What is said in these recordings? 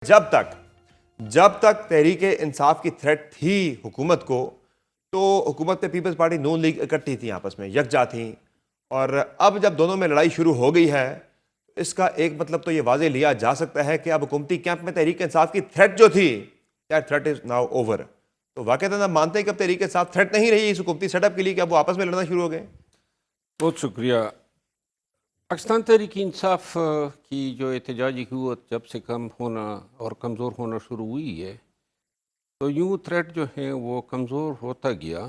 جب تک تحریک انصاف کی تھریٹ تھی حکومت کو، تو حکومت پہ پیپلز پارٹی نون لیگ اکٹھی تھی، آپس میں یکجا تھیں. اور اب جب دونوں میں لڑائی شروع ہو گئی ہے، اس کا ایک مطلب تو یہ واضح لیا جا سکتا ہے کہ اب حکومتی کیمپ میں تحریک انصاف کی تھریٹ جو تھی، that threat is now over. تو واقعتاً آپ مانتے ہیں کہ اب تحریک انصاف تھریٹ نہیں رہی اس حکومتی سیٹ اپ کے لیے کہ اب وہ آپس میں لڑنا شروع ہو گئے؟ بہت شکریہ. پاکستان تحریک انصاف کی جو احتجاجی قوت جب سے کم ہونا اور کمزور ہونا شروع ہوئی ہے، تو یوں تھریٹ جو ہیں وہ کمزور ہوتا گیا.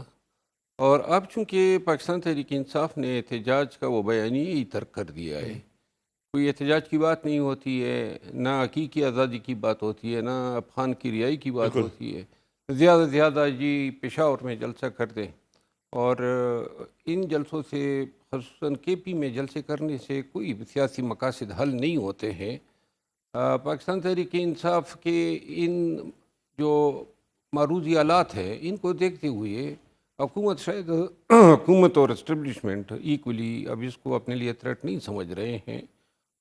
اور اب چونکہ پاکستان تحریک انصاف نے احتجاج کا وہ بیانیہ ہی ترک کر دیا ہے، کوئی احتجاج کی بات نہیں ہوتی ہے، نہ حقیقی آزادی کی بات ہوتی ہے، نہ افغان کی رہائی کی بات بالکل. ہوتی ہے. زیادہ سے زیادہ جی پشاور میں جلسہ کر دیں، اور ان جلسوں سے خصوصاً کے پی میں جلسے کرنے سے کوئی سیاسی مقاصد حل نہیں ہوتے ہیں. پاکستان تحریک انصاف کے ان جو معروضی آلات ہیں، ان کو دیکھتے ہوئے حکومت شاید حکومت اور اسٹیبلشمنٹ ایکولی اب اس کو اپنے لیے تھریٹ نہیں سمجھ رہے ہیں.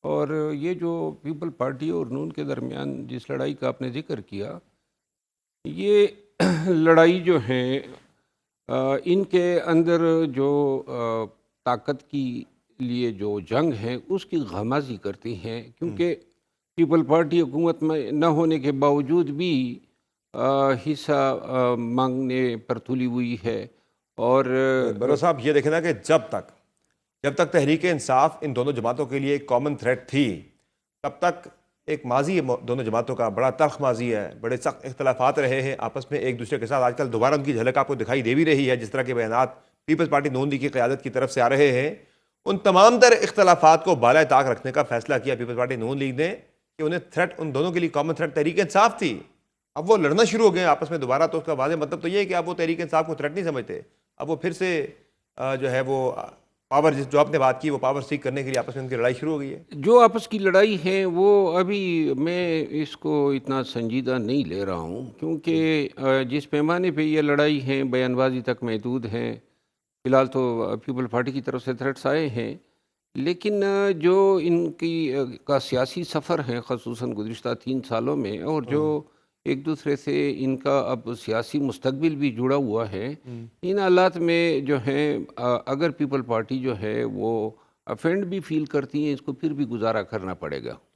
اور یہ جو پیپل پارٹی اور نون کے درمیان جس لڑائی کا آپ نے ذکر کیا، یہ لڑائی جو ہیں ان کے اندر جو طاقت کی لیے جو جنگ ہے اس کی غمازی کرتی ہیں، کیونکہ پیپل پارٹی حکومت میں نہ ہونے کے باوجود بھی حصہ مانگنے پر تلی ہوئی ہے. اور برو صاحب یہ دیکھیں نا کہ جب تک تحریک انصاف ان دونوں جماعتوں کے لیے ایک کامن تھریٹ تھی، تب تک ایک ماضی ہے دونوں جماعتوں کا، بڑا تلخ ماضی ہے، بڑے سخت اختلافات رہے ہیں آپس میں ایک دوسرے کے ساتھ. آج کل دوبارہ ان کی جھلک آپ کو دکھائی دے بھی رہی ہے، جس طرح کے بیانات پیپلز پارٹی نون لیگ کی قیادت کی طرف سے آ رہے ہیں. ان تمام تر اختلافات کو بالائے طاق رکھنے کا فیصلہ کیا پیپلز پارٹی نون لیگ نے کہ انہیں تھریٹ، ان دونوں کے لیے کامن تھریٹ تحریک انصاف تھی. اب وہ لڑنا شروع ہو گئے آپس میں دوبارہ، تو اس کا واضح مطلب تو یہ ہے کہ اب وہ تحریک انصاف کو تھریٹ نہیں سمجھتے. اب وہ پھر سے جو ہے وہ پاور، جو آپ نے بات کی، وہ پاور سیک کرنے کے لیے آپس میں ان کی لڑائی شروع ہو گئی ہے. جو آپس کی لڑائی ہے وہ ابھی میں اس کو اتنا سنجیدہ نہیں لے رہا ہوں، کیونکہ جس پیمانے پہ یہ لڑائی ہے بیان بازی تک محدود ہیں. فی الحال تو پیپل پارٹی کی طرف سے تھریٹس آئے ہیں، لیکن جو ان کی کا سیاسی سفر ہے خصوصاً گزشتہ 3 سالوں میں، اور جو ایک دوسرے سے ان کا اب سیاسی مستقبل بھی جڑا ہوا ہے، ان حالات میں جو ہیں اگر پیپل پارٹی جو ہے وہ افینڈ بھی فیل کرتی ہیں، اس کو پھر بھی گزارا کرنا پڑے گا.